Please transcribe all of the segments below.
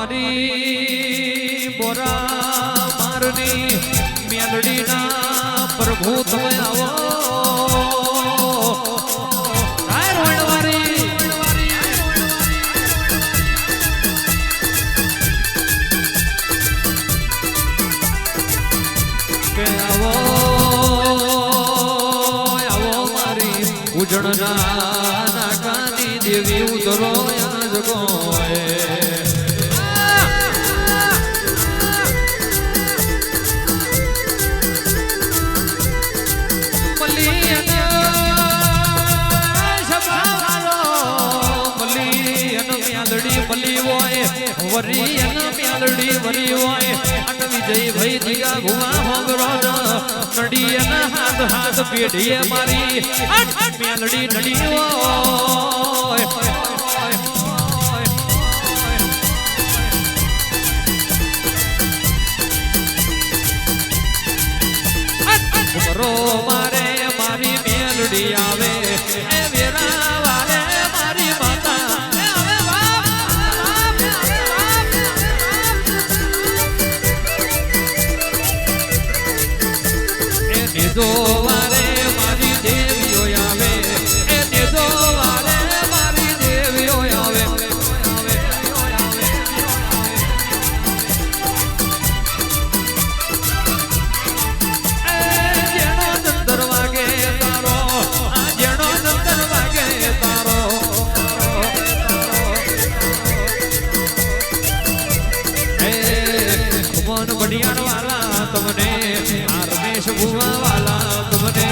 અમારી બોરા મારની મેલડીના પ્રભુ તમે આવો ઉજળના નાકાની દેવી ઉતરો આજ ગોએ મ્યાલડી વરી હોય અને વિજય ભાઈ દિયા ભુવા હોગરો નડી હાથ હાથ પેઢીએ મારી મ્યાલડી નડી હોય ઉમરો મારે મારી મેલડી આવે એ વેરા વારે મારી માતા જો વારે મારી દેવીઓ આવે એ જો વારે મારી દેવીઓ આવે જેનો દંતર વાગે તારો આ જેનો દંતર વાગે તારો એ ખુમન બડિયાણ વાલા તમને આ રમેશ ભુવા વાલા તમને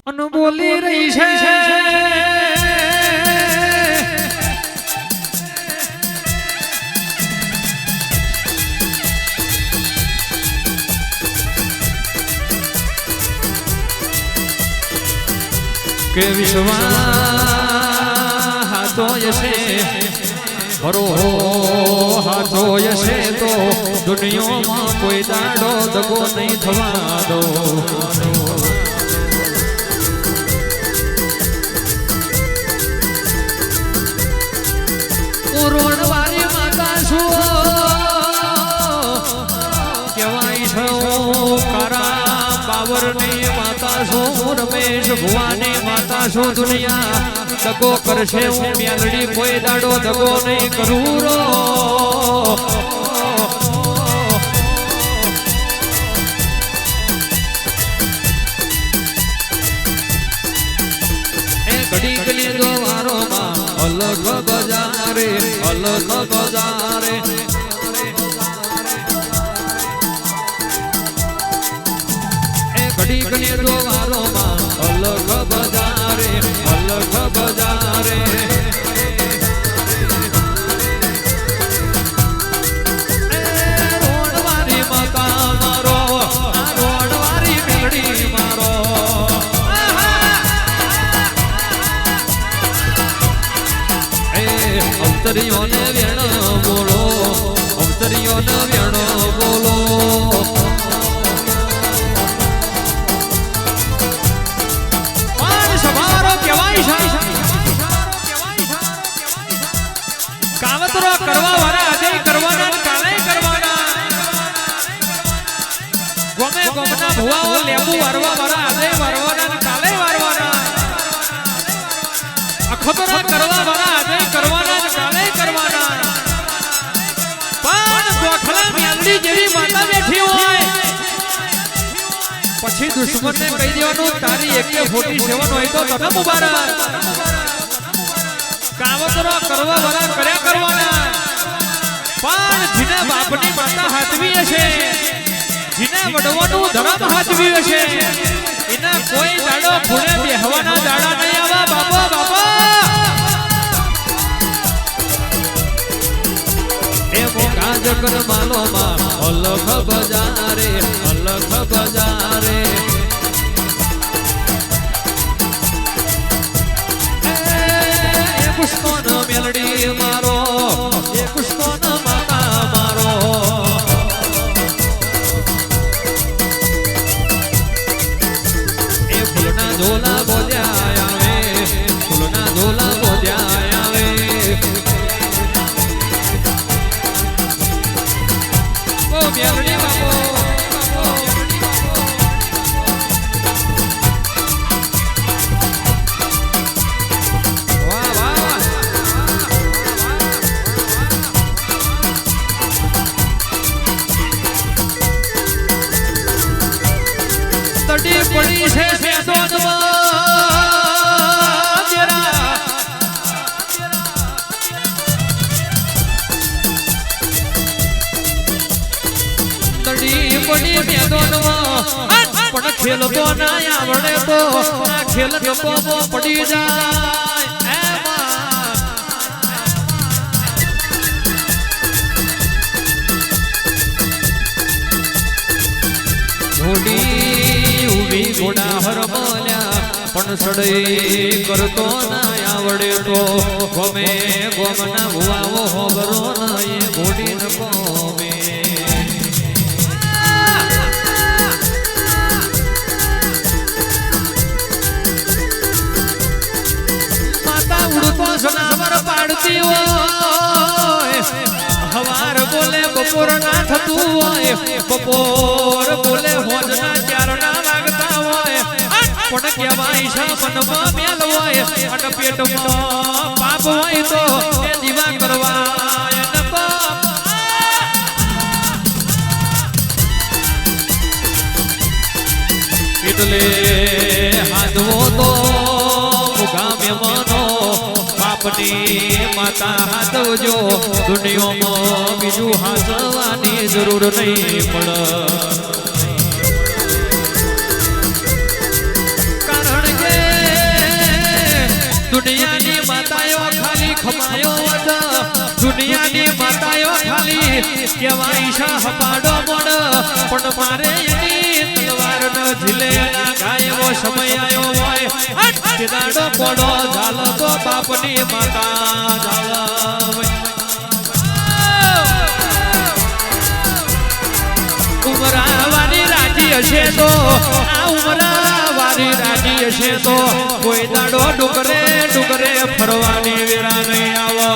અનુબોલી રહી છે કે વિશ્વા હાથો યશે ભરો હાથો યશે તો દુનિયામાં કોઈ દાડો દગો નહીં થવા દો રોડવારી માતા છું કહેવાય છે કારા બાવરની માતા છું રમેશ ભુવાની માતા છું દુનિયા દગો કરશે હું મેલડી કોઈ દાડો દગો નહીં કરું રો એ ઘડી ગલી દો વારો માં અલગ બજારે અલગ બજારે એ ઘડી ગલી દો વારો માં અલગ બજારે અલગ બજારે રોડવારી માતા મારો રોડવારી મેલડી મારો અવતરીઓને વેણ બોલો અવતરીઓને વેણ બોલો કાવતરો કરવા વાળા આજે કરવાના કાલે કરવાના ગમે ગમના ભુવાઓ લેબુ વારવા વાળા આજે વારવાના કાલે વારવાના અખતરો કરવા વાળા આજે કરવાના કાલે કરવાના પણ ગોખલા મેલડી જેવી માતા બેઠી હોય પછી દુશ્મનને કહી દેવાનું તારી 147 હોય તો તને મુબારક કાવતરો કરવા વાળા કર્યા કરવાના પણ જીના બાપની માતા હાથવી હશે જીના વડવાનું ધર્મ હાથવી હશે એના કોઈ દાડો ખૂણે બેહવાના દાડા નહીં આવા બાપા બાપા એ મોકા જગન માલો માં અલગ બજારે અલગ બજારે પુષ્પનો મેલડી મારો એ પુષ્પનો માતા મારો એ ફૂલના ઝોલા બોલ્યા આવે ફૂલના ઝોલા બોલ્યા પડી પડી છે સેદોનમાં જરા તડી પડી મેદોનમાં પણ ખેલ તો ના આવડે તો આ ખેલ જપો પડી જાય ઘોડી ઉભી ઘોડા હરમલ્યા પણ સડઈ કરતો ના આવડે તો ગમે ગોમના ભુવાઓ હોબરો ના એ ઘોડી ન ગમે માતા ઉડતો જનાવર પાડતી હોય હવાર બોલે બપોર ના થતું હોય બપોર બોલે હોજ ના ચાર ના વાગતા હોય પણ કહેવાય છે મનમાં મેલ હોય અને પેટમાં પાપ હોય તો એ દીવા કરવા એટલે હાથવો તો મુગામે મનો બાપની માતા હાથવજો દુનિયામાં બીજું હાથવાની જરૂર નહીં પડે કારણ કે દુનિયાની માતાઓ ખાલી ખમાયો વધ દુનિયાની માતાઓ ખાલી કહેવાય છે હપાડો મોડ પણ મારે એની તલવાર ન ઝીલે ગાયવો સમય આવ્યો હોય કે દાડો પડો ઝાલ તો બાપની માતા ઝાલ ઉમરાવારી રાજી હશે તો આ ઉમરાવારી રાજી હશે તો કોઈ દાડો ડુકરે ડુકરે ફરવાની વેરા નહીં આવો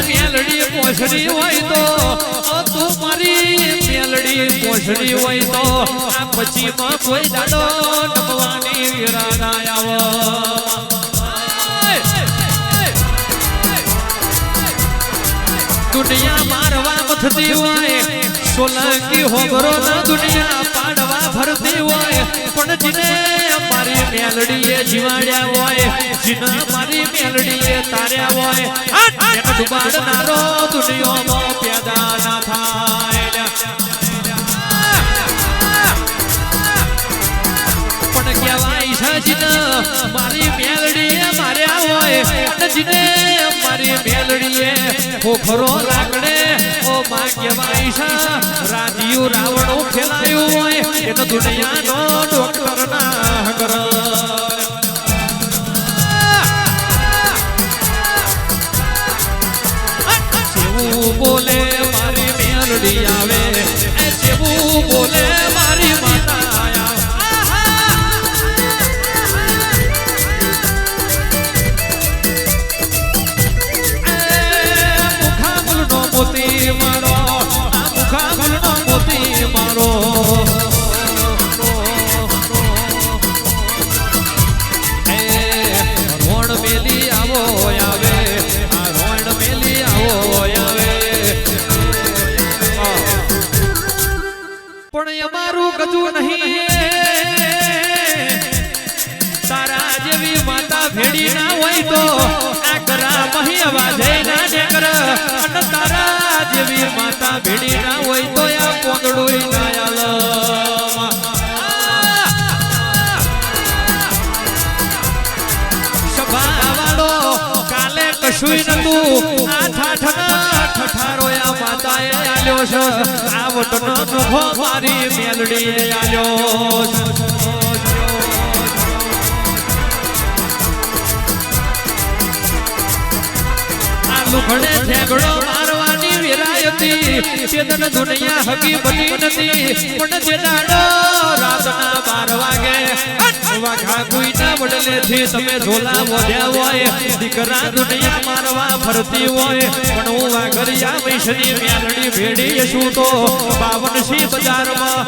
મેલડી પોછડી હોય તો તું મારી મેલડી પોછડી હોય તો આ પછીમાં કોઈ દાડો નમવાની વીરા આવો દુનિયા મારવા મથતી હોય સોલંકી હોબરો ના દુનિયા પાડવા ભરતી હોય પણ જીને મારી મેલડીએ જીવાડ્યા હોય જીને મારી મેલડીએ તાર્યા હોય એને ડુબાડનારો દુનિયામાં પેદા ના થાય પણ કહેવાય છે જીને મારી મેલડીએ માર્યા હોય અને જીને મારી મેલડીએ ખોખરો લાકડે ઓ માં કહેવાય છે રાજીયું રાવણો ખેલાયું હોય એ તો દુનિયાનો ડોક્ટર ના કર જેવું બોલે મારી મેલડી આવે જેવું બોલે મારી માતા મોતી મારો આ મુખામલનો મોતી મારો એ રોણ મેલી આવો આવે આ રોણ મેલી આવો આવે પણ અમારું કજું નહીં તારા જેવી માતા ભેડી ના હોય તો આ કરા મહી અવાજે ના નેકર અને તારા જેવી માતા ભેડી ના હોય તો આ કોંદડું ના આલ સભા વાળો કાલે કશુંય નતું આ ઠાઠના ઠઠારો આ માતાએ આલ્યો છે આ વટનો નુભો મારી મેલડીએ આલ્યો લુખડે ઠેકડો મારવાની વિરાયતી ચેતન દુનિયા હકી બની નથી પણ જે દાડો રાતના 12 વાગે વાઘા કુઈના વડલેથી તમે ઝોલા મોઢ્યા હોય દીકરા દુનિયા મારવા ફરતી હોય પણ હું વાઘરિયા વૈશની મેલડી ભેડી છું તો 52 બજારમાં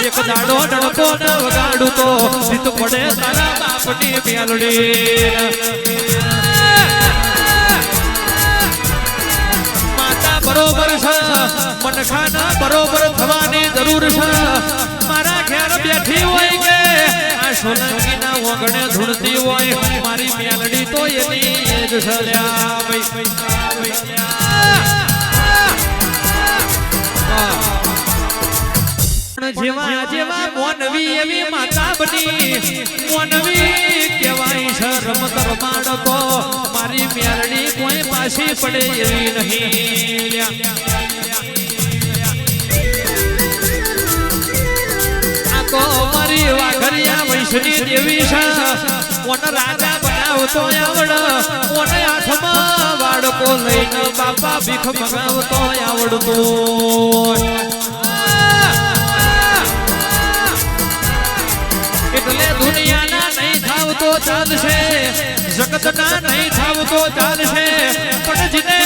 એક દાડો ડણકો ન વગાડું તો જીત પડે તારા બાપની મેલડી મનખાના બરોબર થવાની જરૂર છે મારા ઘેર બેઠી હોય કે આ સોલંકીના વગણે ધૂળતી હોય મારી મેલડી તો એની જ સલ્યા જેવા જેવા મોનવી એવી માતા બની મોનવી કહેવાય છે રમત રમાડકો મારી મેલડી કોઈ પાછી પડે એવી નહીં આ તો મારી વાઘરિયા વૈષ્ણવી દેવી છે કોણ રાજા બનાવતો આવડ કોણ હાથમાં વાડકો લઈને બાપા ભીખ મગાવતો આવડતો એટલે દુનિયાના નહીં થાવ તો ચાલશે જગતના નહીં થાવ તો ચાલશે પણ જીને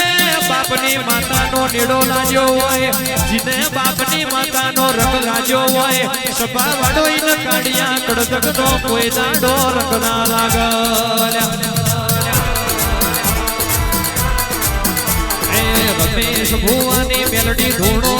બાપની માતાનો નીડો લાગ્યો હોય જીને બાપની માતાનો રંગ લાગ્યો હોય સભા વાળો ઇન કાઢિયા કડજગનો કોઈ દાડો રંગ ના લાગલ્યા રમેશ ભુવાની મેલડી ધૂણો